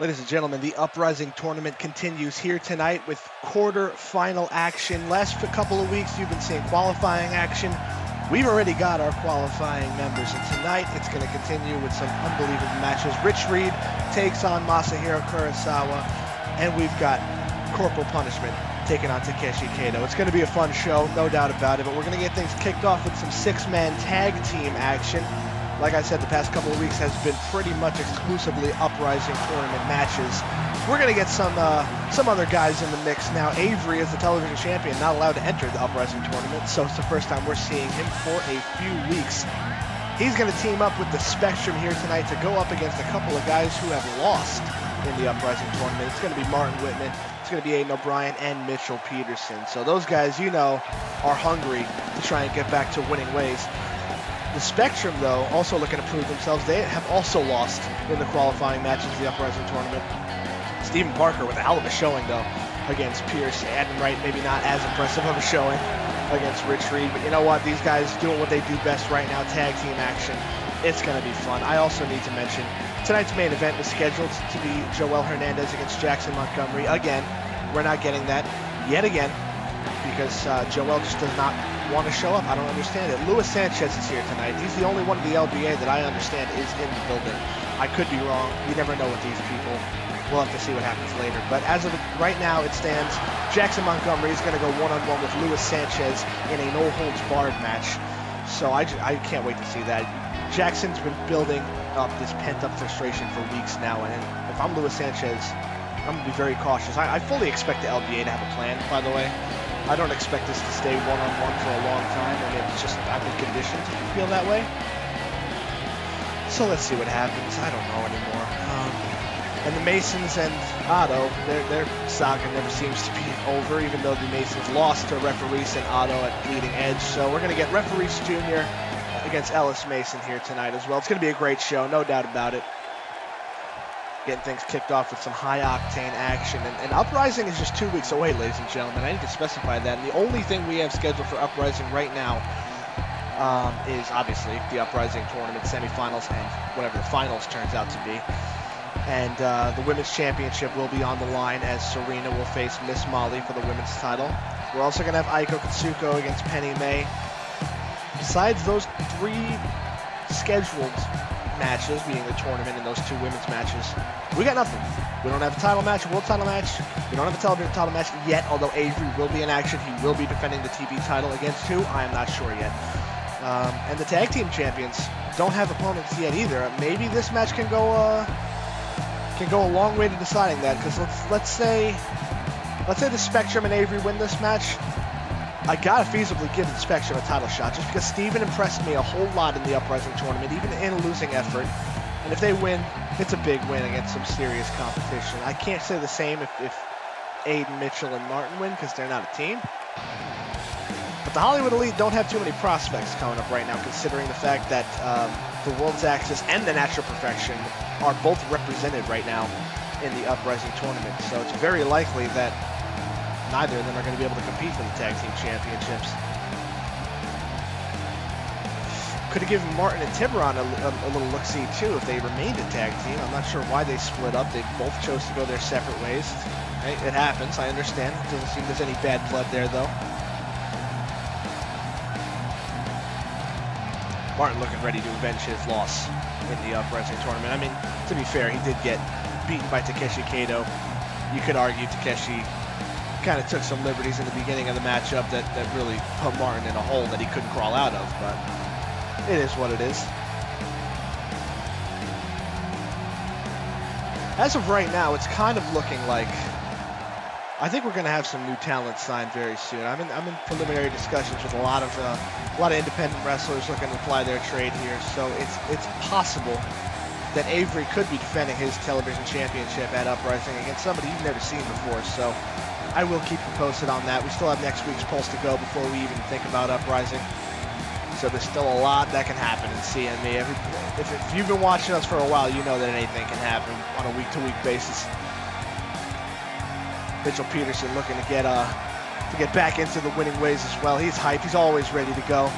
Ladies and gentlemen, the Uprising tournament continues here tonight with quarter-final action. Last couple of weeks, you've been seeing qualifying action. We've already got our qualifying members, and tonight it's going to continue with some unbelievable matches. Rich Reed takes on Masahiro Kurosawa, and we've got Corporal Punishment taking on Takeshi Kato. It's going to be a fun show, no doubt about it, but we're going to get things kicked off with some six-man tag team action. Like I said, the past couple of weeks has been pretty much exclusively Uprising tournament matches. We're going to get some other guys in the mix now. Avery is the television champion, not allowed to enter the Uprising tournament, so it's the first time we're seeing him for a few weeks. He's going to team up with the Spectrum here tonight to go up against a couple of guys who have lost in the Uprising tournament. It's going to be Martin Whitman, it's going to be Aiden O'Brien, and Mitchell Peterson. So those guys, you know, are hungry to try and get back to winning ways. The Spectrum, though, also looking to prove themselves. They have also lost in the qualifying matches of the Uprising tournament. Stephen Parker with a hell of a showing, though, against Pierce. Adam Wright, maybe not as impressive of a showing against Rich Reed. But you know what? These guys doing what they do best right now, tag team action. It's going to be fun. I also need to mention, tonight's main event was scheduled to be Joel Hernandez against Jackson Montgomery. Again, we're not getting that yet again, because Joel just does not want to show up. I don't understand it. Luis Sanchez is here tonight. He's the only one in the LBA that I understand is in the building. I could be wrong. You never know with these people. We'll have to see what happens later. But as of right now, it stands Jackson Montgomery is going to go one-on-one with Luis Sanchez in a no-holds-barred match. So I can't wait to see that. Jackson's been building up this pent-up frustration for weeks now, and if I'm Luis Sanchez, I'm going to be very cautious. I fully expect the LBA to have a plan, by the way. I don't expect this to stay one-on-one for a long time. I mean, it's just I've been conditioned to feel that way. So let's see what happens. I don't know anymore. And the Masons and Otto, their saga never seems to be over, even though the Masons lost to Referees and Otto at Bleeding Edge. So we're going to get Referees Jr. against Ellis Mason here tonight as well. It's going to be a great show, no doubt about it. Getting things kicked off with some high-octane action. And Uprising is just 2 weeks away, ladies and gentlemen. I need to specify that. And the only thing we have scheduled for Uprising right now is obviously the Uprising tournament semifinals and whatever the finals turns out to be. And the Women's Championship will be on the line as Serena will face Miss Molly for the women's title. We're also going to have Aiko Katsuko against Penny May. Besides those three scheduled matches, being the tournament and those two women's matches, we got nothing. We don't have a title match, a world title match. We don't have a television title match yet, although Avery will be in action. He will be defending the TV title against who? I am not sure yet. And the tag team champions don't have opponents yet either. Maybe this match can go a long way to deciding that, because let's say the Spectrum and Avery win this match. I gotta feasibly give the Spectrum a title shot, just because Steven impressed me a whole lot in the Uprising tournament, even in a losing effort. And if they win, it's a big win against some serious competition. I can't say the same if Aiden, Mitchell, and Martin win, because they're not a team. But the Hollywood Elite don't have too many prospects coming up right now, considering the fact that the World's Axis and the Natural Perfection are both represented right now in the Uprising tournament. So it's very likely that neither of them are going to be able to compete for the tag team championships. Could have given Martin and Tiburon a little look-see too if they remained a tag team. I'm not sure why they split up. They both chose to go their separate ways. Right? It happens, I understand. It doesn't seem there's any bad blood there though. Martin looking ready to avenge his loss in the Uprising tournament. I mean, to be fair, he did get beaten by Takeshi Kato. You could argue Takeshi kind of took some liberties in the beginning of the matchup that really put Martin in a hole that he couldn't crawl out of, but it is what it is. As of right now, it's kind of looking like I think we're going to have some new talent signed very soon. I'm in preliminary discussions with a lot of independent wrestlers looking to apply their trade here, so it's possible that Avery could be defending his television championship at Uprising against somebody you've never seen before. So I will keep you posted on that. We still have next week's Pulse to go before we even think about Uprising. So there's still a lot that can happen in CME. If you've been watching us for a while, you know that anything can happen on a week-to-week basis. Mitchell Peterson looking to get back into the winning ways as well. He's hyped. He's always ready to go.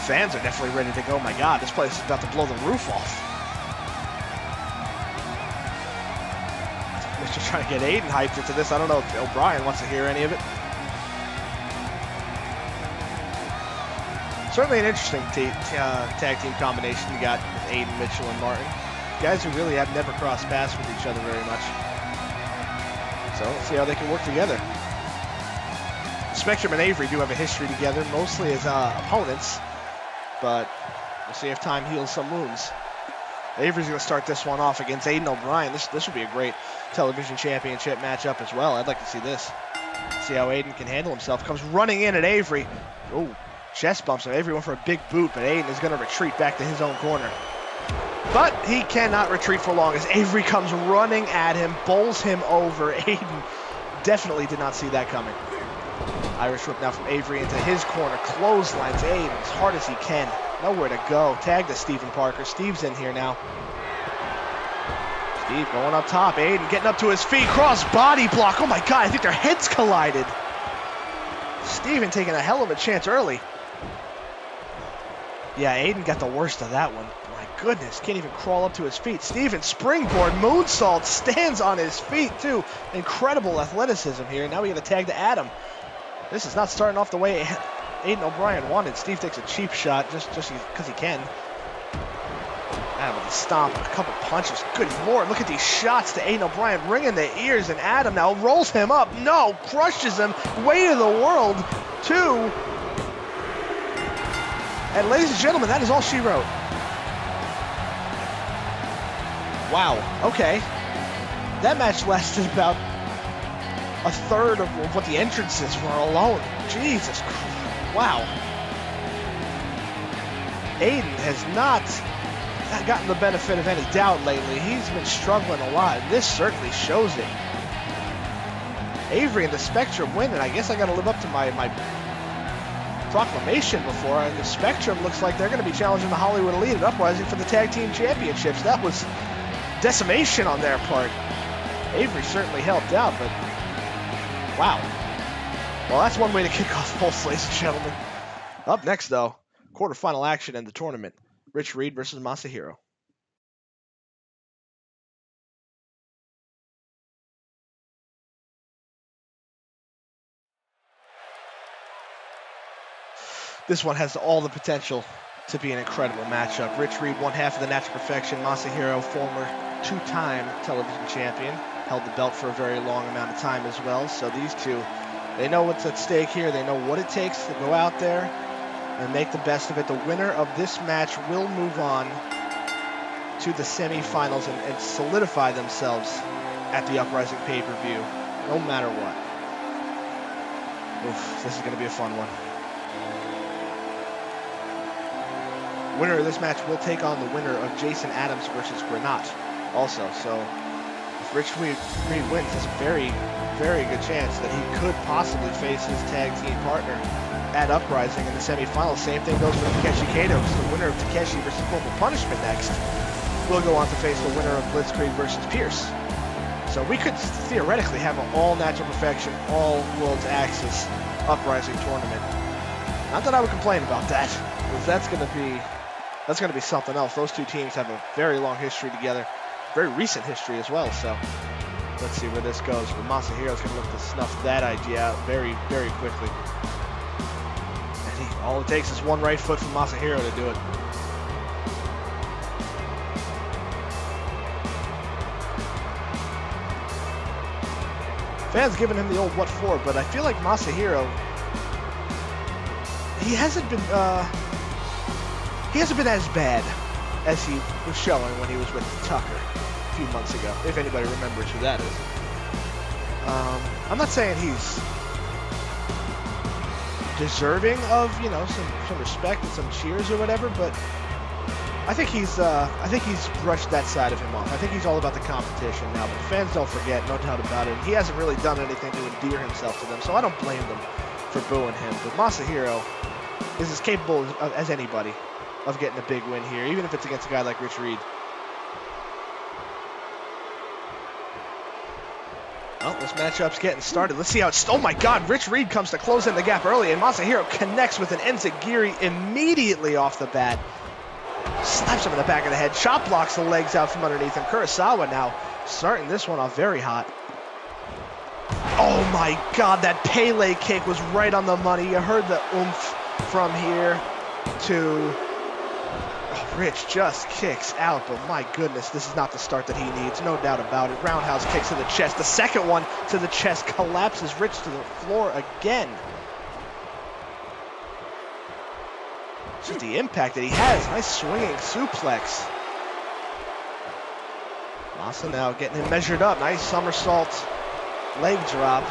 The fans are definitely ready to go. My God, this place is about to blow the roof off. Just trying to get Aiden hyped into this. I don't know if O'Brien wants to hear any of it. Certainly an interesting tag team combination you got with Aiden, Mitchell, and Martin. Guys who really have never crossed paths with each other very much. So let's see how they can work together. Spectrum and Avery do have a history together, mostly as opponents, but we'll see if time heals some wounds. Avery's going to start this one off against Aiden O'Brien. This would be a great television championship matchup as well. I'd like to see this. See how Aiden can handle himself. Comes running in at Avery. Oh, chest bumps him. Avery went for a big boot, but Aiden is going to retreat back to his own corner. But he cannot retreat for long as Avery comes running at him, bowls him over. Aiden definitely did not see that coming. Irish whip now from Avery into his corner. Clotheslines Aiden as hard as he can. Nowhere to go. Tag to Stephen Parker. Steve's in here now. Steve going up top. Aiden getting up to his feet. Cross body block. Oh my God, I think their heads collided. Steven taking a hell of a chance early. Yeah, Aiden got the worst of that one. My goodness, can't even crawl up to his feet. Steven springboard, moonsault, stands on his feet too. Incredible athleticism here. Now we got a tag to Adam. This is not starting off the way Aiden O'Brien wanted. Steve takes a cheap shot just because he can. Adam with a stomp, a couple punches. Good Lord, look at these shots to Aiden O'Brien, ringing the ears, and Adam now rolls him up. No, crushes him. Weight of the world. 2. And ladies and gentlemen, that is all she wrote. Wow, okay. That match lasted about a third of what the entrances were alone. Jesus Christ. Wow. Aiden has not gotten the benefit of any doubt lately. He's been struggling a lot. This certainly shows it. Avery and the Spectrum win, and I guess I got to live up to my proclamation before. The Spectrum looks like they're going to be challenging the Hollywood Elite at Uprising for the Tag Team Championships. That was decimation on their part. Avery certainly helped out, but wow. Well, that's one way to kick off Pulse, ladies and gentlemen. Up next, though, quarterfinal action in the tournament. Rich Reed versus Masahiro. This one has all the potential to be an incredible matchup. Rich Reed, one half of the Natural Perfection. Masahiro, former 2-time television champion. Held the belt for a very long amount of time as well. So these two, they know what's at stake here. They know what it takes to go out there and make the best of it. The winner of this match will move on to the semifinals and solidify themselves at the Uprising pay-per-view, no matter what. Oof, this is going to be a fun one. Winner of this match will take on the winner of Jason Adams versus Granat also. So if Rich Reed wins, there's a very, very good chance that he could possibly face his tag team partner at Uprising in the semifinals. Same thing goes with Takeshi Kato. So the winner of Takeshi versus Corporal Punishment next will go on to face the winner of Blitzkrieg versus Pierce. So we could theoretically have an all Natural Perfection, all World's Axis Uprising tournament. Not that I would complain about that, because that's going to be something else. Those two teams have a very long history together, very recent history as well. So let's see where this goes. But Masahiro's going to look to snuff that idea out very, very quickly. And all it takes is one right foot from Masahiro to do it. Fans giving him the old what for, but I feel like Masahiro, he hasn't been as bad as he was showing when he was with Tucker a few months ago, if anybody remembers who that is. I'm not saying he's deserving of, you know, some respect and some cheers or whatever, but I think he's brushed that side of him off. I think he's all about the competition now, but fans don't forget, no doubt about it. He hasn't really done anything to endear himself to them, so I don't blame them for booing him. But Masahiro is as capable as anybody of getting a big win here, even if it's against a guy like Rich Reed. Well, this matchup's getting started. Let's see how it's... Oh my God, Rich Reed comes to close in the gap early, and Masahiro connects with an enziguri immediately off the bat. Slaps him in the back of the head. Chop blocks the legs out from underneath him. Kurosawa now starting this one off very hot. Oh my God, that Pele kick was right on the money. You heard the oomph from here to... Oh, Rich just kicks out, but my goodness, this is not the start that he needs, no doubt about it. Roundhouse kicks to the chest. The second one to the chest collapses Rich to the floor again. Just the impact that he has. Nice swinging suplex. Masa now getting him measured up. Nice somersault leg drop.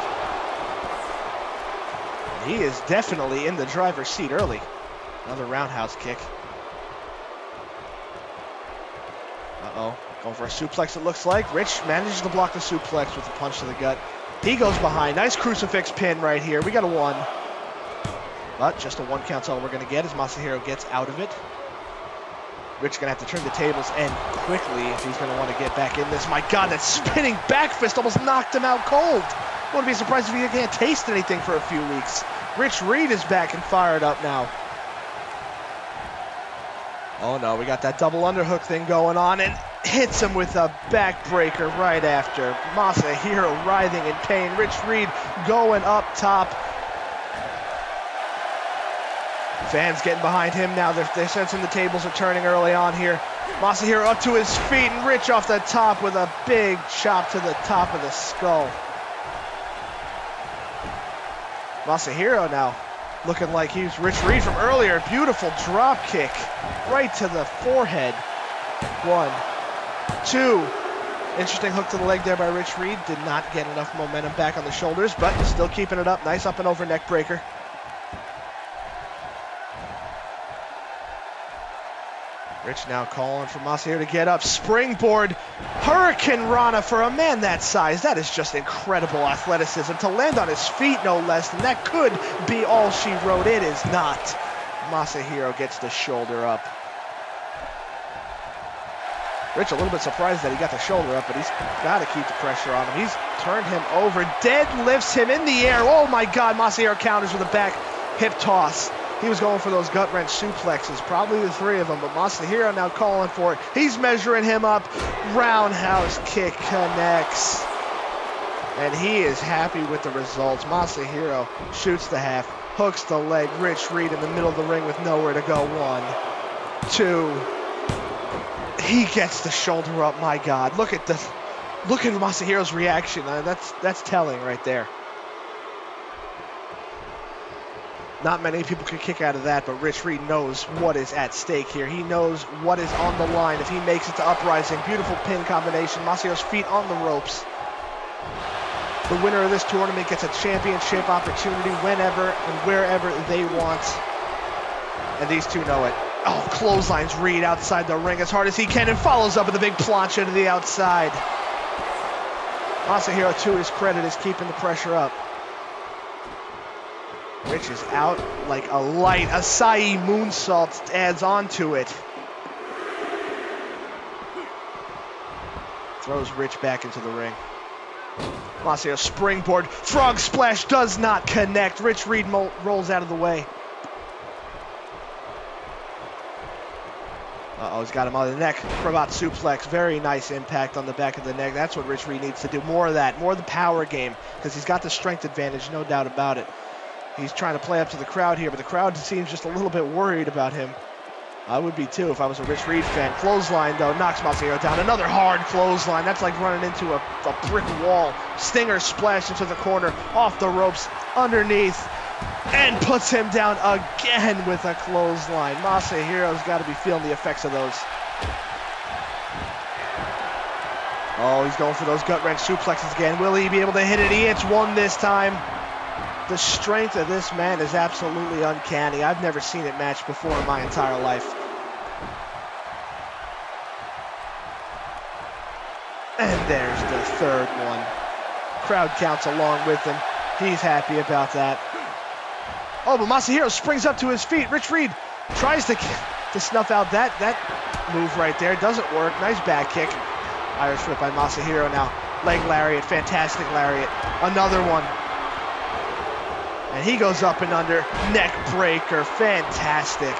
He is definitely in the driver's seat early. Another roundhouse kick. Uh-oh. Going for a suplex, it looks like. Rich manages to block the suplex with a punch to the gut. He goes behind. Nice crucifix pin right here. We got a 1. But just a 1 count's all we're going to get as Masahiro gets out of it. Rich going to have to turn the tables and quickly if he's going to want to get back in this. My God, that spinning back fist almost knocked him out cold. Wouldn't be surprised if he can't taste anything for a few weeks. Rich Reed is back and fired up now. Oh no, we got that double underhook thing going on and hits him with a backbreaker right after. Masahiro writhing in pain. Rich Reed going up top. Fans getting behind him now. They're sensing the tables are turning early on here. Masahiro up to his feet and Rich off the top with a big chop to the top of the skull. Masahiro now looking like he's Rich Reed from earlier. Beautiful drop kick right to the forehead. 1, 2. Interesting hook to the leg there by Rich Reed. Did not get enough momentum back on the shoulders, but still keeping it up. Nice up and over neck breaker. Rich now calling for Masahiro to get up. Springboard Hurricane Rana for a man that size. That is just incredible athleticism. To land on his feet, no less. And that could be all she wrote. It is not. Masahiro gets the shoulder up. Rich a little bit surprised that he got the shoulder up, but he's got to keep the pressure on him. He's turned him over. Deadlifts him in the air. Oh my God, Masahiro counters with a back hip toss. He was going for those gut-wrench suplexes, probably the 3 of them, but Masahiro now calling for it. He's measuring him up. Roundhouse kick connects. And he is happy with the results. Masahiro shoots the half, hooks the leg. Rich Reed in the middle of the ring with nowhere to go. 1, 2. He gets the shoulder up. My God, look at Masahiro's reaction. That's telling right there. Not many people could kick out of that, but Rich Reed knows what is at stake here. He knows what is on the line if he makes it to Uprising. Beautiful pin combination. Masahiro's feet on the ropes. The winner of this tournament gets a championship opportunity whenever and wherever they want. And these two know it. Oh, clotheslines Reed outside the ring as hard as he can and follows up with a big plancha to the outside. Masahiro, to his credit, is keeping the pressure up. Rich is out like a light. Asai moonsault adds on to it. Throws Rich back into the ring. Masahiro springboard. Frog splash does not connect. Rich Reed rolls out of the way. Uh-oh, he's got him on the neck. Cravat suplex. Very nice impact on the back of the neck. That's what Rich Reed needs to do. More of that. More of the power game. Because he's got the strength advantage, no doubt about it. He's trying to play up to the crowd here, but the crowd seems just a little bit worried about him. I would be too if I was a Rich Reed fan. Clothesline, though, knocks Masahiro down. Another hard clothesline. That's like running into a brick wall. Stinger splash into the corner, off the ropes, underneath, and puts him down again with a clothesline. Masahiro's got to be feeling the effects of those. Oh, he's going for those gut-wrench suplexes again. Will he be able to hit it? He hits 1 this time. The strength of this man is absolutely uncanny. I've never seen it matched before in my entire life. And there's the 3rd one. Crowd counts along with him. He's happy about that. Oh, but Masahiro springs up to his feet. Rich Reed tries to snuff out that move right there. Doesn't work. Nice back kick. Irish whip by Masahiro now. Leg lariat, fantastic lariat. Another one. And he goes up and under. Neck breaker, fantastic.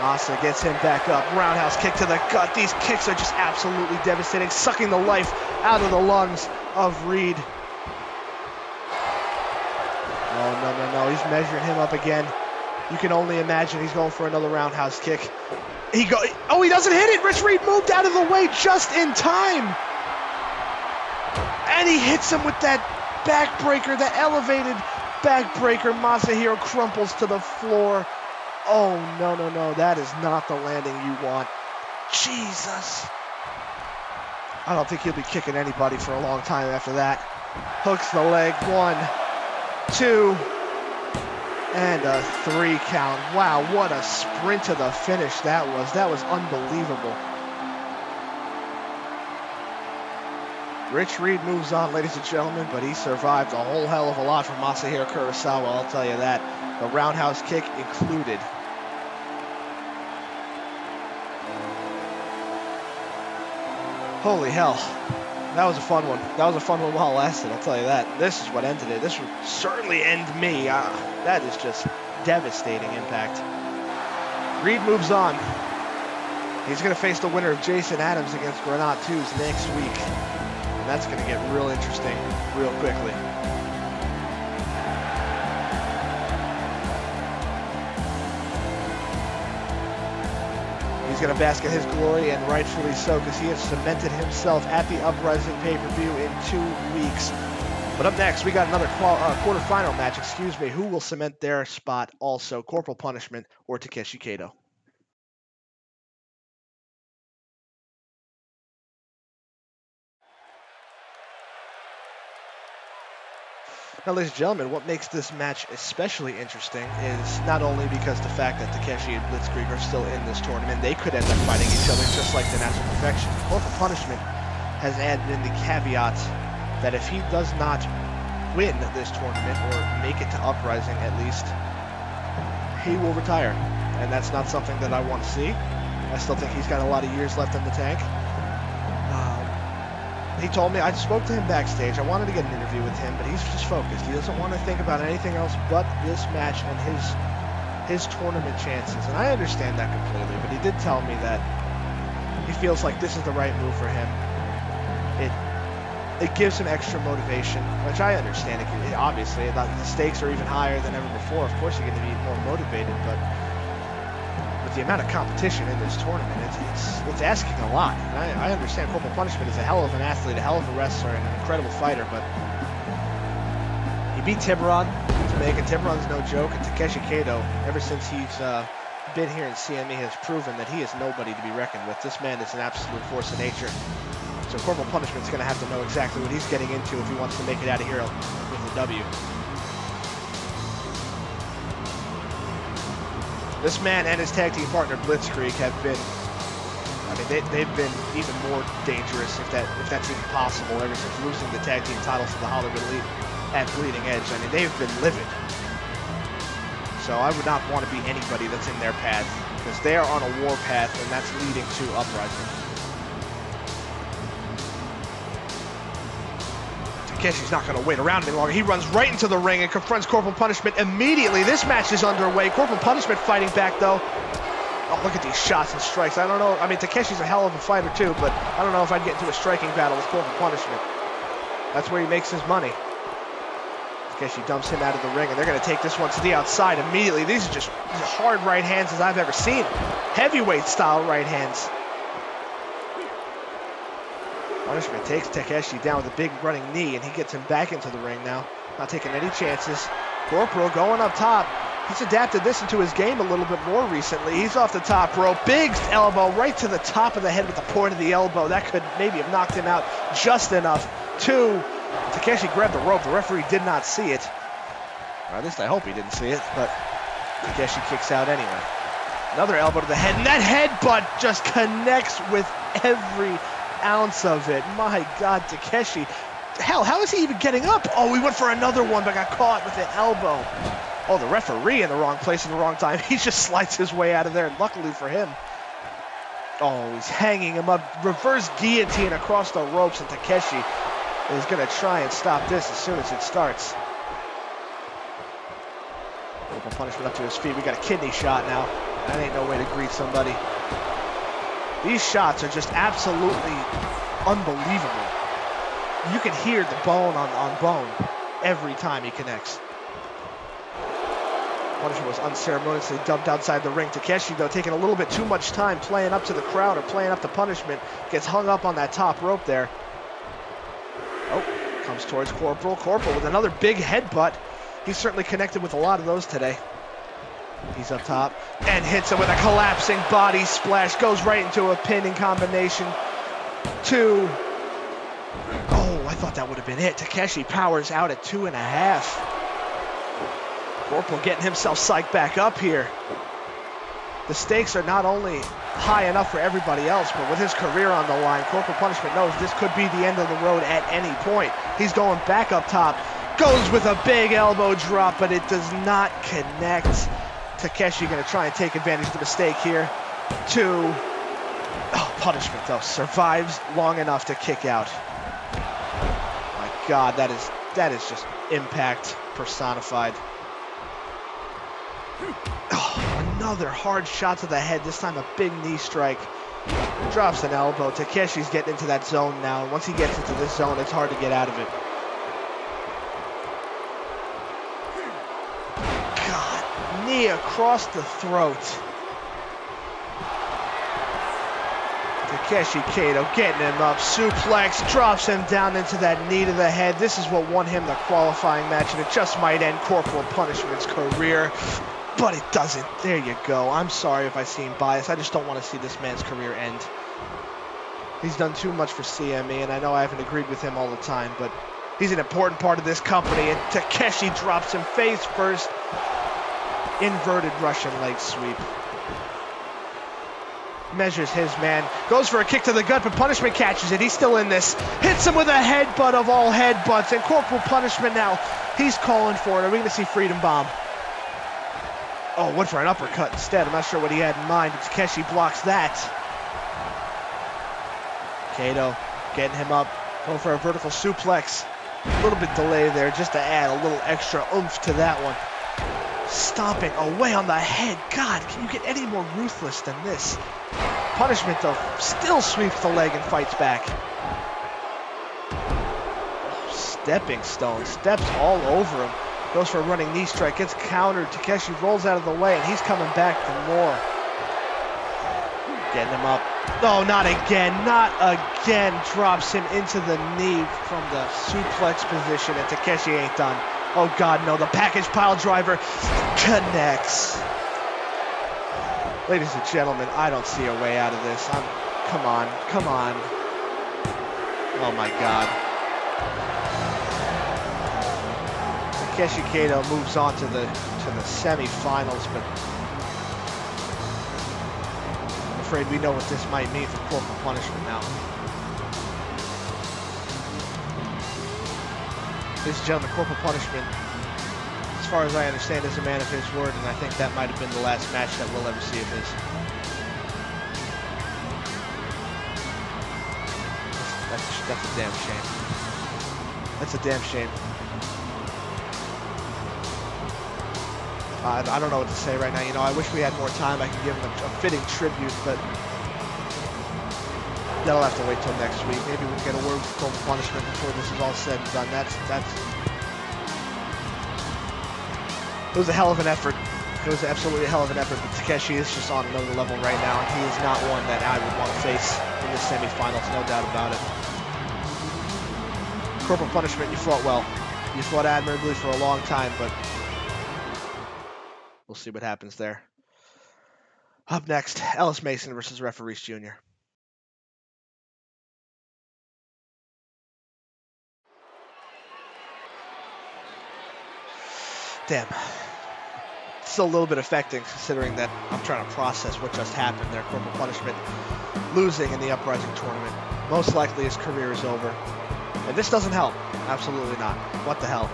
Masa gets him back up. Roundhouse kick to the gut. These kicks are just absolutely devastating, sucking the life out of the lungs of Reed. Oh, no. He's measuring him up again. You can only imagine he's going for another roundhouse kick. He doesn't hit it. Rich Reed moved out of the way just in time. And he hits him with that backbreaker, the elevated backbreaker. Masahiro crumples to the floor. Oh, no. That is not the landing you want. Jesus. I don't think he'll be kicking anybody for a long time after that. Hooks the leg. 1, 2, and a 3 count. Wow, what a sprint to the finish that was. That was unbelievable. Rich Reed moves on, ladies and gentlemen, but he survived a whole hell of a lot from Masahiro Kurosawa, I'll tell you that. The roundhouse kick included. Holy hell. That was a fun one. That was a fun one while it lasted, I'll tell you that. This is what ended it. This would certainly end me. That is just devastating impact. Reed moves on. He's going to face the winner of Jason Adams against Granat 2s next week. And that's going to get real interesting real quickly. He's going to bask in his glory, and rightfully so, because he has cemented himself at the Uprising pay-per-view in 2 weeks. But up next, we got another quarterfinal match, who will cement their spot also, Corporal Punishment or Takeshi Kato. Now, ladies and gentlemen, what makes this match especially interesting is not only because the fact that Takeshi and Blitzkrieg are still in this tournament, they could end up fighting each other just like the Natural Perfection. Corporal Punishment has added in the caveat that if he does not win this tournament, or make it to Uprising at least, he will retire. And that's not something that I want to see. I still think he's got a lot of years left in the tank. He told me, I spoke to him backstage, I wanted to get an interview with him, but he's just focused. He doesn't want to think about anything else but this match and his tournament chances. And I understand that completely, but he did tell me that he feels like this is the right move for him. It gives him extra motivation, which I understand. Obviously, the stakes are even higher than ever before. Of course, you're going to be more motivated, but with the amount of competition in this tournament, it's asking a lot. And I understand Corporal Punishment is a hell of an athlete, a hell of a wrestler, and an incredible fighter, but he beat Tiburon to make it. Tiburon's no joke, and Takeshi Kato, ever since he's been here in CME, has proven that he is nobody to be reckoned with. This man is an absolute force of nature. So Corporal Punishment's going to have to know exactly what he's getting into if he wants to make it out of here with a W. This man and his tag team partner Blitzkrieg have been, they've been even more dangerous, if that's even possible, ever since losing the tag team titles to the Hollywood Elite at Bleeding Edge. They've been livid. So I would not want to be anybody that's in their path, because they are on a war path, and that's leading to Uprising. Takeshi's not going to wait around any longer. He runs right into the ring and confronts Corporal Punishment immediately. This match is underway. Corporal Punishment fighting back, though. Oh, look at these shots and strikes. I don't know. Takeshi's a hell of a fighter, too, but I don't know if I'd get into a striking battle with Corporal Punishment. That's where he makes his money. Takeshi dumps him out of the ring, and they're going to take this one to the outside immediately. These are just as hard right hands as I've ever seen. Heavyweight-style right hands. Punishment takes Takeshi down with a big running knee, and he gets him back into the ring now. Not taking any chances. Corporal going up top. He's adapted this into his game a little bit more recently. He's off the top rope. Big elbow right to the top of the head with the point of the elbow. That could maybe have knocked him out just enough. 2. Takeshi grabbed the rope. The referee did not see it. Or at least I hope he didn't see it, but Takeshi kicks out anyway. Another elbow to the head, and that headbutt just connects with every ounce of it. My God, Takeshi. Hell, how is he even getting up? Oh, he went for another one, but got caught with the elbow. Oh, the referee in the wrong place at the wrong time. He just slides his way out of there, and luckily for him, Oh, he's hanging him up. Reverse guillotine across the ropes, and Takeshi is going to try and stop this as soon as it starts. Corporal Punishment up to his feet. We got a kidney shot now. That ain't no way to greet somebody. These shots are just absolutely unbelievable. You can hear the bone on bone every time he connects. Punishment was unceremoniously dumped outside the ring. Takeshi, though, taking a little bit too much time playing up to the crowd or playing up to Punishment. Gets hung up on that top rope there. Oh, comes towards Corporal. Corporal with another big headbutt. He's certainly connected with a lot of those today. He's up top and hits him with a collapsing body splash. Goes right into a pin in combination. 2. Oh, I thought that would have been it. Takeshi powers out at 2.5. Corporal getting himself psyched back up here. The stakes are not only high enough for everybody else, but with his career on the line, Corporal Punishment knows this could be the end of the road at any point. He's going back up top. Goes with a big elbow drop, but it does not connect. Takeshi going to try and take advantage of the mistake here. 2. Oh, Punishment, though, survives long enough to kick out. My God, that is just impact personified. Oh, another hard shot to the head, this time a big knee strike. Drops an elbow. Takeshi's getting into that zone now. And once he gets into this zone, it's hard to get out of it. God, knee across the throat. Takeshi Kato getting him up. Suplex, drops him down into that knee to the head. This is what won him the qualifying match, and it just might end Corporal Punishment's career. But it doesn't. There you go. I'm sorry if I seem biased. I just don't want to see this man's career end. He's done too much for CME, and I know I haven't agreed with him all the time, but he's an important part of this company, and Takeshi drops him face first. Inverted Russian leg sweep. Measures his man. Goes for a kick to the gut, but Punishment catches it. He's still in this. Hits him with a headbutt of all headbutts, and Corporal Punishment now, he's calling for it. Are we going to see Freedom Bomb? Oh, went for an uppercut instead. I'm not sure what he had in mind, but Takeshi blocks that. Kato getting him up. Going for a vertical suplex. A little bit delay there just to add a little extra oomph to that one. Stomping away on the head. God, can you get any more ruthless than this? Punishment, though, still sweeps the leg and fights back. Stepping stone. Steps all over him. Goes for a running knee strike, gets countered. Takeshi rolls out of the way, and he's coming back for more. Getting him up. No, not again, not again. Drops him into the knee from the suplex position, and Takeshi ain't done. Oh, God, no. The package pile driver connects. Ladies and gentlemen, I don't see a way out of this. Come on, come on. Oh, my God. Takeshi Kato moves on to the semi-finals, but I'm afraid we know what this might mean for Corporal Punishment now. Ladies and gentlemen, Corporal Punishment, as far as I understand, is a man of his word, and I think that might have been the last match that we'll ever see of his. That's a damn shame. That's a damn shame. I don't know what to say right now. You know, I wish we had more time. I could give him a fitting tribute, but that'll have to wait till next week. Maybe we can get a word with Corporal Punishment before this is all said and done. It was a hell of an effort. It was absolutely a hell of an effort, but Takeshi is just on another level right now, and he is not one that I would want to face in the semifinals, no doubt about it. Corporal Punishment, you fought well. You fought admirably for a long time, but we'll see what happens there. Up next, Ellis Mason versus Referees Jr. Damn. It's still a little bit affecting considering that I'm trying to process what just happened there. Corporal Punishment losing in the Uprising tournament. Most likely his career is over. And this doesn't help. Absolutely not. What the hell?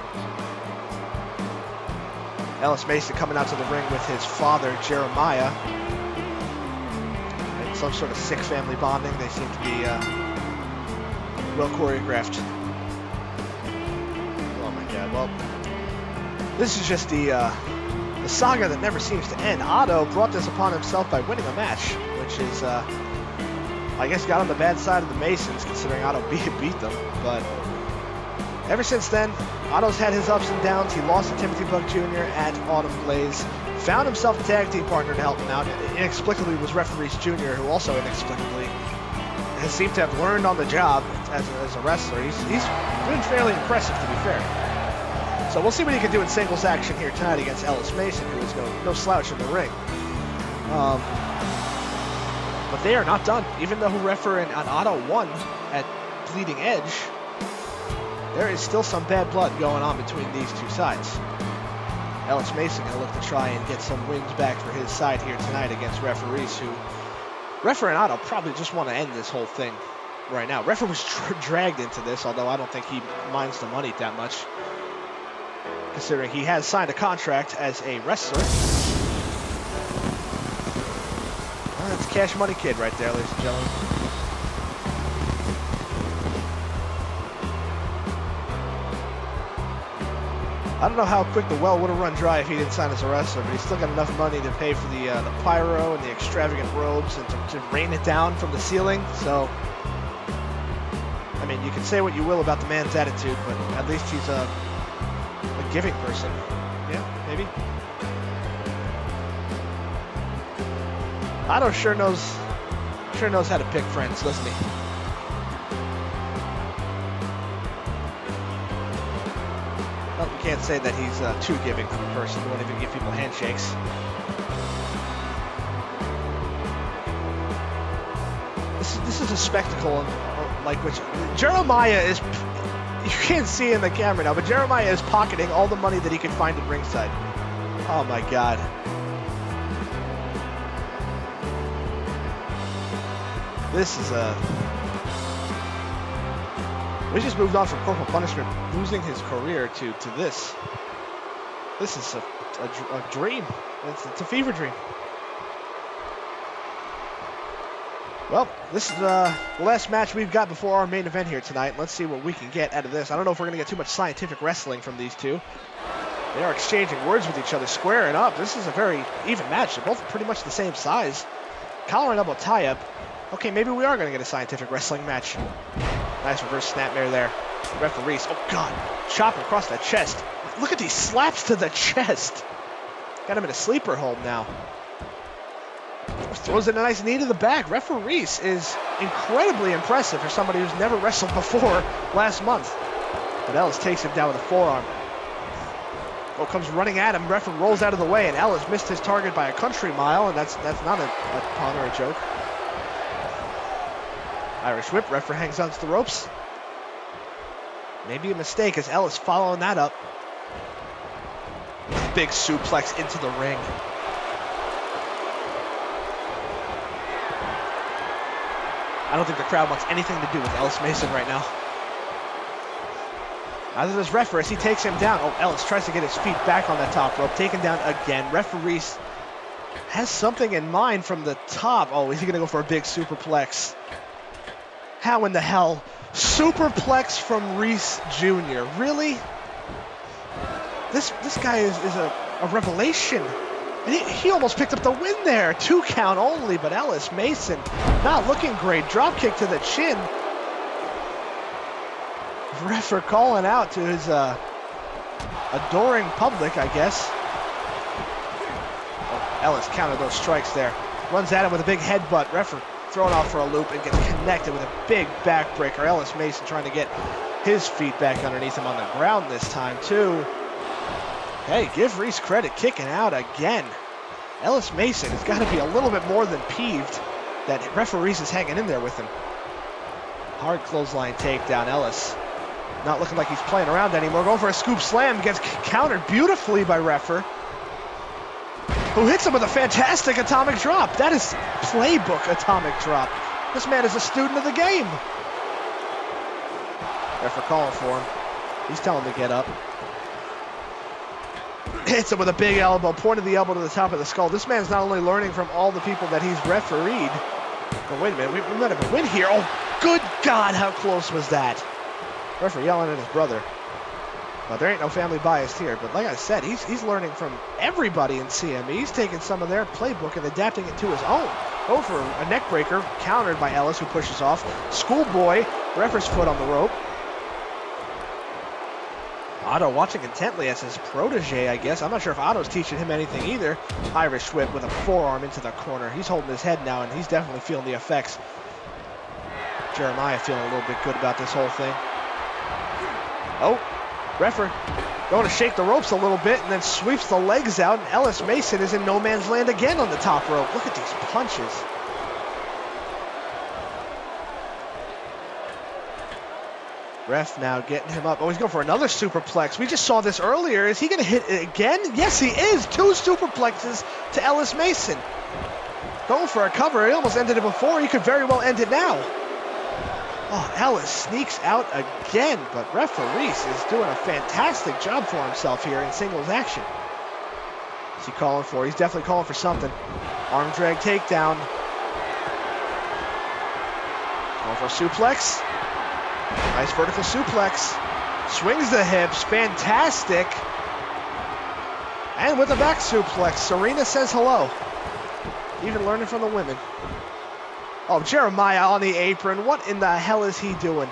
Ellis Mason coming out to the ring with his father, Jeremiah. And some sort of sick family bonding. They seem to be well choreographed. Oh my God! Well, this is just the saga that never seems to end. Otto brought this upon himself by winning a match, which is, I guess, got on the bad side of the Masons, considering Otto beat them. But ever since then, Otto's had his ups and downs. He lost to Timothy Buck Jr. at Autumn Blaze. Found himself a tag team partner to help him out. Inexplicably was Referees Jr., who also inexplicably has seemed to have learned on the job as a wrestler. He's been fairly impressive, to be fair. So we'll see what he can do in singles action here tonight against Ellis Mason, who is no slouch in the ring. But they are not done. Even though Refer and Otto won at Bleeding Edge, there is still some bad blood going on between these two sides. Ellis Mason going to look to try and get some wins back for his side here tonight against Referees, who Refer and Otto probably just want to end this whole thing right now. Refer was dragged into this, although I don't think he minds the money that much, considering he has signed a contract as a wrestler. Well, that's Cash Money Kid right there, ladies and gentlemen. I don't know how quick the well would have run dry if he didn't sign as a wrestler, but he's still got enough money to pay for the pyro and the extravagant robes and to rain it down from the ceiling. So, I mean, you can say what you will about the man's attitude, but at least he's a giving person. Yeah, maybe. Otto sure knows how to pick friends, doesn't he? Well, you can't say that he's too giving of a person. He won't even give people handshakes. This is a spectacle, like which Jeremiah is. You can't see in the camera now, but Jeremiah is pocketing all the money that he can find at ringside. Oh my God. This is we just moved on from Corporal Punishment losing his career to this. This is a dream. It's a fever dream. Well, this is the last match we've got before our main event here tonight. Let's see what we can get out of this. I don't know if we're going to get too much scientific wrestling from these two. They are exchanging words with each other, squaring up. This is a very even match. They're both pretty much the same size. Collar and elbow tie-up. Okay, maybe we are going to get a scientific wrestling match. Nice reverse snapmare there. Referees. Oh, God. Chop across the chest. Look at these slaps to the chest. Got him in a sleeper hold now. Throws in a nice knee to the back. Referees is incredibly impressive for somebody who's never wrestled before last month. But Ellis takes him down with a forearm. Oh, comes running at him. Referee rolls out of the way, and Ellis missed his target by a country mile, and that's not a pun or a joke. Irish whip. Referee hangs onto the ropes. Maybe a mistake as Ellis following that up. Big suplex into the ring. I don't think the crowd wants anything to do with Ellis Mason right now. Neither does Referee as he takes him down. Oh, Ellis tries to get his feet back on the top rope. Taken down again. Referee has something in mind from the top. Oh, is he going to go for a big superplex? How in the hell? Superplex from Reese Jr. Really? This guy is a revelation. He almost picked up the win there. 2 count only, but Ellis Mason not looking great. Drop kick to the chin. Refer calling out to his adoring public, I guess. Oh, Ellis countered those strikes there. Runs at him with a big headbutt. Refer thrown off for a loop and gets connected with a big backbreaker. Ellis Mason trying to get his feet back underneath him on the ground this time, too. Hey, give Reese credit, kicking out again. Ellis Mason has got to be a little bit more than peeved that Referees is hanging in there with him. Hard clothesline takedown. Ellis not looking like he's playing around anymore. Going for a scoop slam, gets countered beautifully by Refer, who hits him with a fantastic atomic drop. That is playbook atomic drop. This man is a student of the game. Refer calling for him. He's telling him to get up. Hits him with a big elbow, pointed the elbow to the top of the skull. This man's not only learning from all the people that he's refereed, Oh, wait a minute. We might have a win here. Oh, good God, how close was that? Referee yelling at his brother. Well, there ain't no family bias here, but like I said, he's learning from everybody in CME. He's taking some of their playbook and adapting it to his own. Over a neck breaker, countered by Ellis, who pushes off. Schoolboy, referee's foot on the rope. Otto watching intently as his protege, I guess. I'm not sure if Otto's teaching him anything either. Irish whip with a forearm into the corner. He's holding his head now, and he's definitely feeling the effects. Jeremiah feeling a little bit good about this whole thing. Oh, referee going to shake the ropes a little bit and then sweeps the legs out, and Ellis Mason is in no man's land again on the top rope. Look at these punches. Ref now getting him up. Oh, he's going for another superplex. We just saw this earlier. Is he going to hit it again? Yes, he is. 2 superplexes to Ellis Mason. Going for a cover. He almost ended it before. He could very well end it now. Oh, Ellis sneaks out again, but referee is doing a fantastic job for himself here in singles action. What's he calling for? He's definitely calling for something. Arm drag takedown. Going for a suplex. Nice vertical suplex. Swings the hips. Fantastic. And with a back suplex, Serena says hello. Even learning from the women. Oh, Jeremiah on the apron. What in the hell is he doing?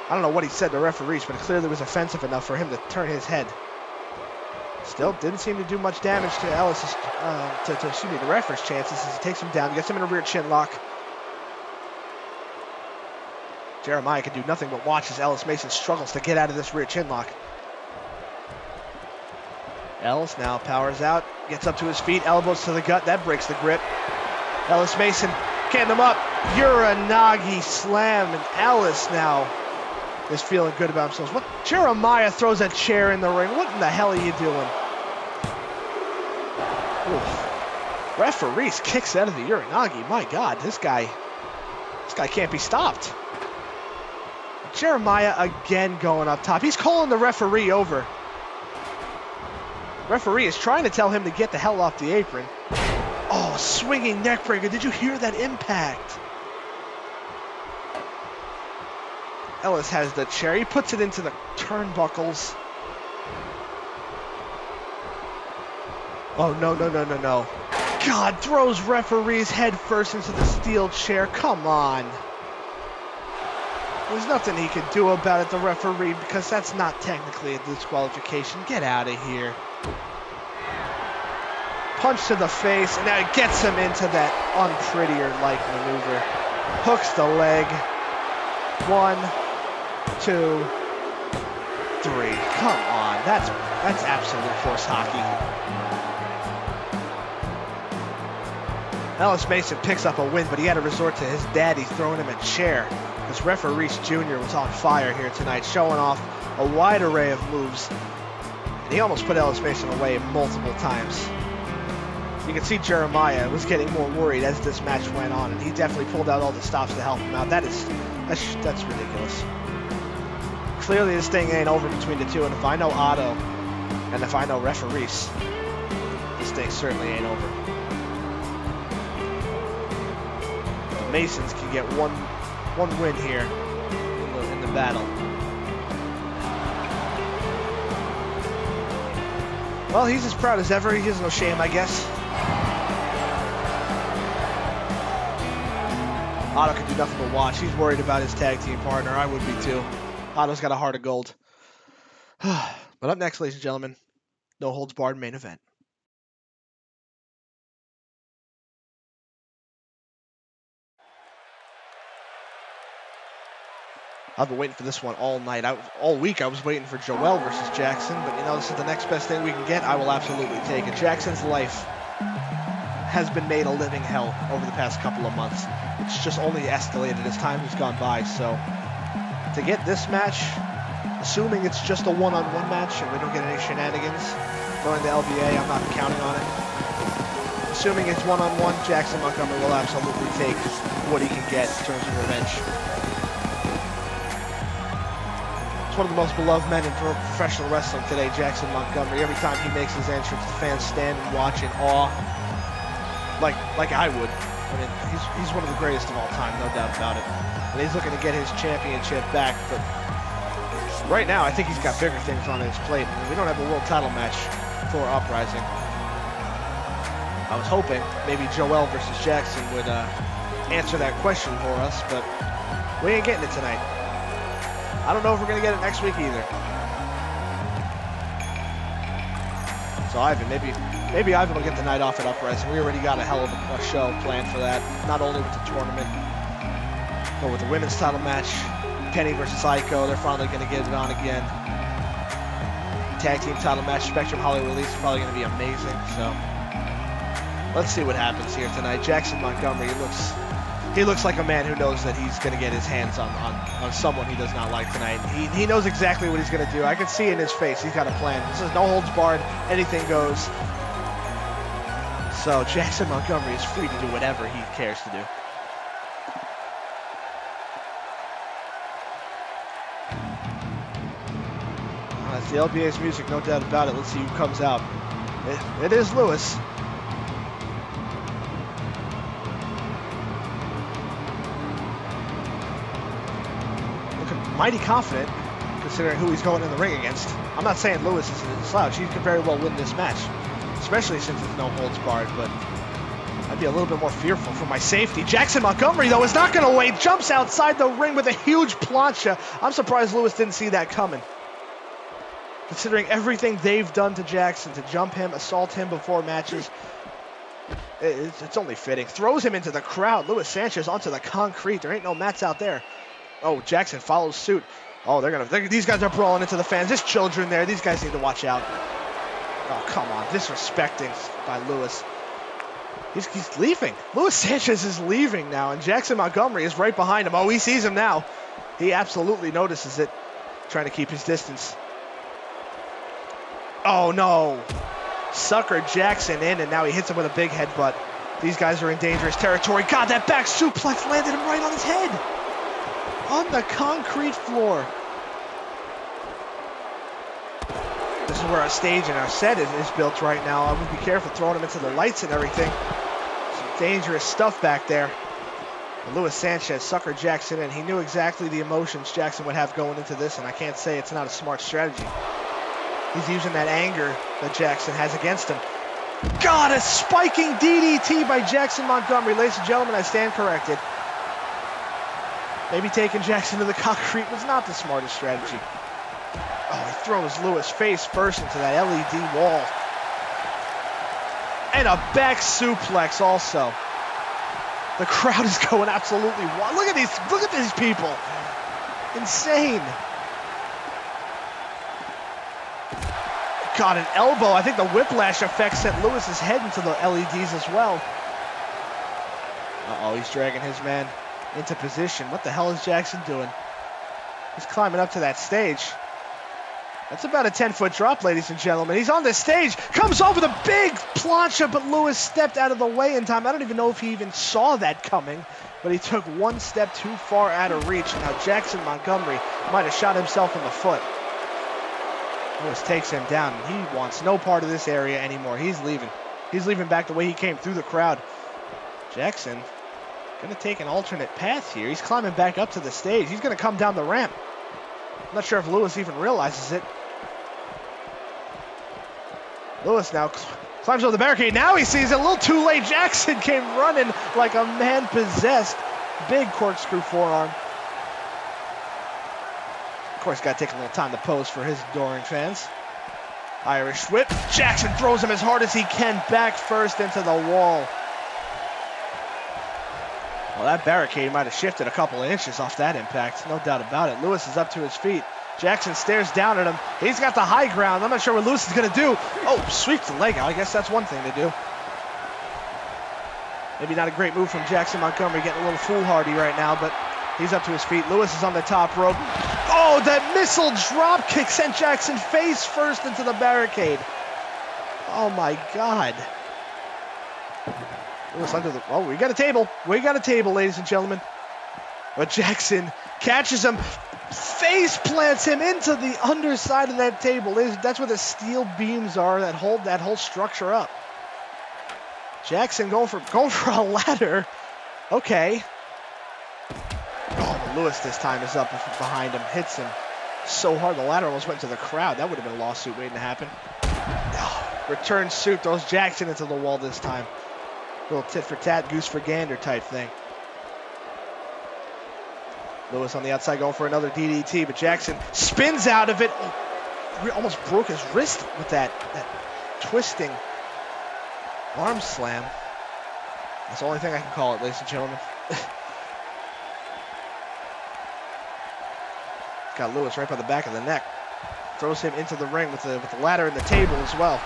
I don't know what he said to referees, but it clearly was offensive enough for him to turn his head. Still didn't seem to do much damage to Ellis's, the referee's chances as he takes him down, gets him in a rear chin lock. Jeremiah can do nothing but watch as Ellis Mason struggles to get out of this rear chin lock. Ellis now powers out, gets up to his feet, elbows to the gut, that breaks the grip. Ellis Mason getting him up, Uranagi slam, and Ellis now is feeling good about himself. What? Jeremiah throws a chair in the ring. What in the hell are you doing? Ooh. Referees kicks out of the Uranagi. My God, this guy can't be stopped. Jeremiah again going up top. He's calling the referee over. Referee is trying to tell him to get the hell off the apron. Oh, swinging neck breaker. Did you hear that impact? Ellis has the chair. He puts it into the turnbuckles. Oh, no, no, no, no, no. God, throws referee's head first into the steel chair. Come on. There's nothing he can do about it, the referee, because that's not technically a disqualification. Get out of here. Punch to the face, and now it gets him into that unprettier-like maneuver. Hooks the leg. 1, 2, 3. Come on, that's absolute horse hockey. Ellis Mason picks up a win, but he had to resort to his daddy throwing him a chair. Because Referee Reese Jr. was on fire here tonight, showing off a wide array of moves. And he almost put Ellis Mason away multiple times. You can see Jeremiah was getting more worried as this match went on, and he definitely pulled out all the stops to help him out. That's ridiculous. Clearly this thing ain't over between the two, and if I know Otto, and if I know Referees, this thing certainly ain't over. The Masons can get one win here in the battle. Well, he's as proud as ever. He has no shame, I guess. Otto can do nothing but watch. He's worried about his tag team partner. I would be too. Otto's got a heart of gold. But up next, ladies and gentlemen, no holds barred main event. I've been waiting for this one all night. All week I was waiting for Joel versus Jackson, but you know, this is the next best thing we can get. I will absolutely take it. Jackson's life has been made a living hell over the past couple of months. It's just only escalated as time has gone by. So to get this match, assuming it's just a one-on-one match and we don't get any shenanigans during the LBA, I'm not counting on it. Assuming it's one-on-one, Jackson Montgomery will absolutely take what he can get in terms of revenge. He's one of the most beloved men in professional wrestling today, Jackson Montgomery. Every time he makes his entrance, the fans stand and watch in awe. like I would. I mean, he's one of the greatest of all time, no doubt about it. And he's looking to get his championship back, but right now I think he's got bigger things on his plate. I mean, we don't have a world title match for Uprising. I was hoping maybe Joel versus Jackson would answer that question for us, but we ain't getting it tonight. I don't know if we're gonna get it next week either. So Ivan, maybe Ivan will get the night off at Uprising. We already got a hell of a show planned for that. Not only with the tournament, but with the women's title match, Penny versus Aiko. They're finally going to get it on again. Tag team title match, Spectrum Hollywood Elite is probably going to be amazing. So let's see what happens here tonight. Jackson Montgomery, he looks like a man who knows that he's going to get his hands on someone he does not like tonight. He knows exactly what he's going to do. I can see in his face. He's got a plan. This is no holds barred. Anything goes. So Jackson Montgomery is free to do whatever he cares to do. That's the LBA's music, no doubt about it. Let's see who comes out. It is Lewis. Mighty confident, considering who he's going in the ring against. I'm not saying Lewis is a slouch. He could very well win this match, especially since it's no holds barred, but I'd be a little bit more fearful for my safety. Jackson Montgomery, though, is not going to wait. Jumps outside the ring with a huge plancha. I'm surprised Lewis didn't see that coming, considering everything they've done to Jackson, to jump him, assault him before matches. It's only fitting. Throws him into the crowd. Luis Sanchez onto the concrete. There ain't no mats out there. Oh, Jackson follows suit. Oh, these guys are brawling into the fans. There's children there. These guys need to watch out. Oh, come on. Disrespecting by Lewis. He's leaving. Luis Sanchez is leaving now, and Jackson Montgomery is right behind him. Oh, he sees him now. He absolutely notices it, trying to keep his distance. Oh, no. Sucker Jackson in, and now he hits him with a big headbutt. These guys are in dangerous territory. God, that back suplex landed him right on his head. On the concrete floor. This is where our stage and our set is built right now. I would be careful throwing him into the lights and everything. Some dangerous stuff back there. But Luis Sanchez, sucker Jackson, and he knew exactly the emotions Jackson would have going into this, and I can't say it's not a smart strategy. He's using that anger that Jackson has against him. God, a spiking DDT by Jackson Montgomery. Ladies and gentlemen, I stand corrected. Maybe taking Jackson to the concrete was not the smartest strategy. Oh, he throws Lewis face first into that LED wall. And a back suplex also. The crowd is going absolutely wild. Look at these people. Insane. Got an elbow. I think the whiplash effect sent Lewis's head into the LEDs as well. Uh-oh, he's dragging his man into position. What the hell is Jackson doing? He's climbing up to that stage. That's about a 10-foot drop, ladies and gentlemen. He's on the stage, comes over the big plancha, but Lewis stepped out of the way in time. I don't even know if he even saw that coming, but he took one step too far out of reach. Now Jackson Montgomery might have shot himself in the foot. Lewis takes him down, and he wants no part of this area anymore. He's leaving. He's leaving back the way he came, through the crowd. Jackson going to take an alternate path here. He's climbing back up to the stage. He's going to come down the ramp. I'm not sure if Lewis even realizes it. Lewis now climbs over the barricade. Now he sees it. A little too late. Jackson came running like a man possessed. Big corkscrew forearm. Of course, got to take a little time to pose for his adoring fans. Irish whip. Jackson throws him as hard as he can back first into the wall. Well, that barricade might have shifted a couple of inches off that impact. No doubt about it. Lewis is up to his feet. Jackson stares down at him. He's got the high ground. I'm not sure what Lewis is going to do. Oh, sweeps the leg out. I guess that's one thing to do. Maybe not a great move from Jackson Montgomery, getting a little foolhardy right now, but he's up to his feet. Lewis is on the top rope. Oh, that missile drop kick sent Jackson face first into the barricade. Oh, my God. Lewis under the... Oh, we got a table. We got a table, ladies and gentlemen. But Jackson catches him, face plants him into the underside of that table. That's where the steel beams are that hold that whole structure up. Jackson going for a ladder. Okay. Oh, Lewis this time is up behind him, hits him so hard the ladder almost went to the crowd. That would have been a lawsuit waiting to happen. Oh, return suit throws Jackson into the wall this time. Little tit for tat, goose for gander type thing. Lewis on the outside going for another DDT, but Jackson spins out of it. Oh, almost broke his wrist with that twisting arm slam. That's the only thing I can call it, ladies and gentlemen. Got Lewis right by the back of the neck. Throws him into the ring with the ladder and the table as well.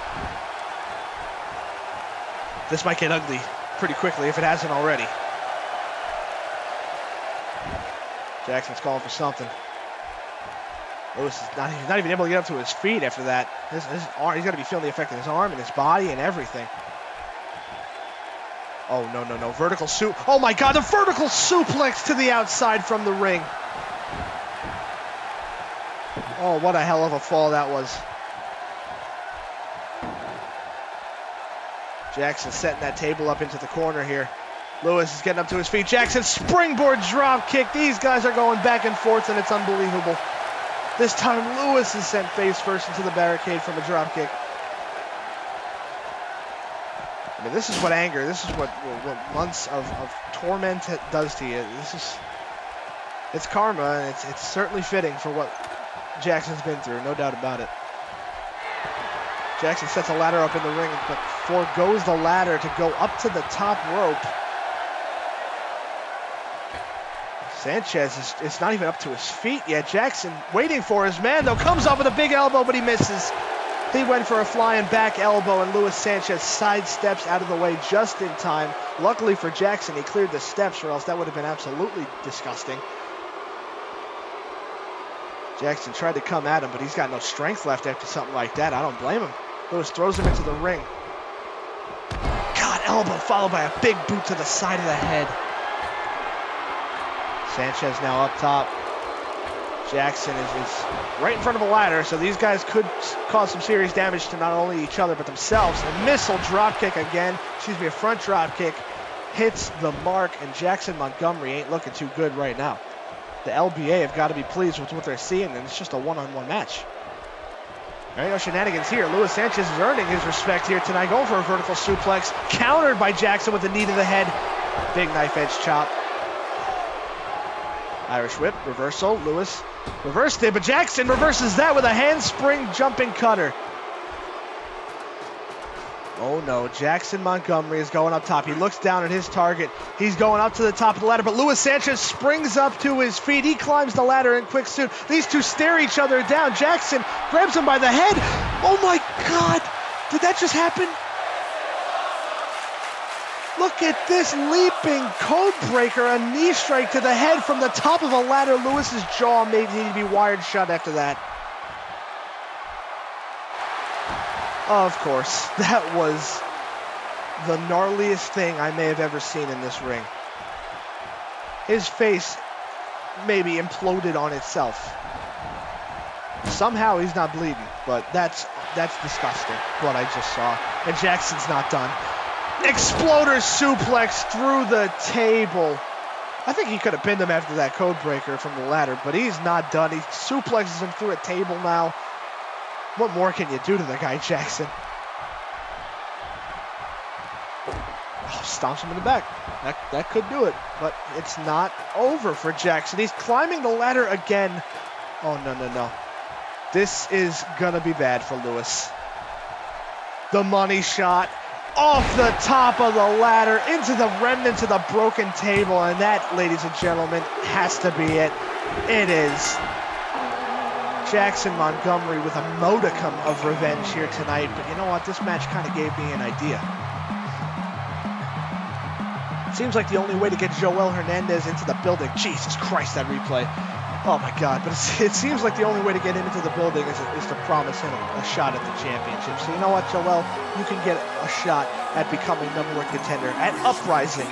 This might get ugly pretty quickly if it hasn't already. Jackson's calling for something. Lewis is not even able to get up to his feet after that. His arm, he's got to be feeling the effect in his arm and his body and everything. Oh, no. Vertical oh my God, the vertical suplex to the outside from the ring. Oh, what a hell of a fall that was. Jackson setting that table up into the corner here. Lewis is getting up to his feet. Jackson springboard drop kick. These guys are going back and forth, and it's unbelievable. This time, Lewis is sent face first into the barricade from a drop kick. I mean, this is what anger, this is what months of torment does to you. It's karma, and it's certainly fitting for what Jackson's been through, no doubt about it. Jackson sets a ladder up in the ring, but forgoes the ladder to go up to the top rope. Sanchez is not even up to his feet yet. Jackson waiting for his man, though, comes up with a big elbow, but he misses. He went for a flying back elbow, and Luis Sanchez sidesteps out of the way just in time. Luckily for Jackson, he cleared the steps, or else that would have been absolutely disgusting. Jackson tried to come at him, but he's got no strength left after something like that. I don't blame him. Lewis throws him into the ring. God, elbow followed by a big boot to the side of the head. Sanchez now up top. Jackson is right in front of a ladder, so these guys could cause some serious damage to not only each other, but themselves. A missile drop kick again. A front drop kick hits the mark, and Jackson Montgomery ain't looking too good right now. The LBA have got to be pleased with what they're seeing, and it's just a one-on-one match. There ain't no shenanigans here. Luis Sanchez is earning his respect here tonight, going for a vertical suplex, countered by Jackson with a knee to the head. Big knife edge chop. Irish whip, reversal. Lewis reversed it, but Jackson reverses that with a handspring jumping cutter. Oh no, Jackson Montgomery is going up top. He looks down at his target. He's going up to the top of the ladder, but Luis Sanchez springs up to his feet. He climbs the ladder in quick suit. These two stare each other down. Jackson grabs him by the head. Oh my God, did that just happen? Look at this leaping code breaker, a knee strike to the head from the top of a ladder. Lewis's jaw may need to be wired shut after that. Of course, that was the gnarliest thing I may have ever seen in this ring. His face maybe imploded on itself. Somehow he's not bleeding, but that's disgusting, what I just saw. And Jackson's not done. Exploder suplex through the table. I think he could have pinned him after that code breaker from the ladder, but he's not done. He suplexes him through a table now. What more can you do to the guy, Jackson? Oh, stomps him in the back. That could do it, but it's not over for Jackson. He's climbing the ladder again. Oh, no. This is gonna be bad for Lewis. The money shot. Off the top of the ladder, into the remnants of the broken table, and that, ladies and gentlemen, has to be it. It is. Jackson Montgomery with a modicum of revenge here tonight, but you know what? This match kind of gave me an idea. It seems like the only way to get Joel Hernandez into the building, Jesus Christ, that replay. Oh my God, but it seems like the only way to get him into the building is to promise him a shot at the championship. So you know what, Joel? You can get a shot at becoming #1 contender at Uprising.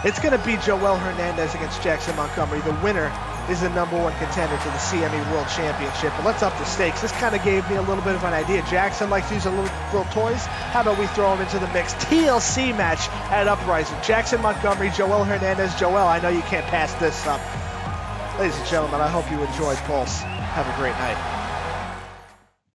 It's going to be Joel Hernandez against Jackson Montgomery. The winner is the #1 contender to the CME World Championship. But let's up the stakes. This kind of gave me a little bit of an idea. Jackson likes to use little toys. How about we throw him into the mix? TLC match at Uprising. Jackson Montgomery, Joel Hernandez. Joel, I know you can't pass this up. Ladies and gentlemen, I hope you enjoyed Pulse. Have a great night.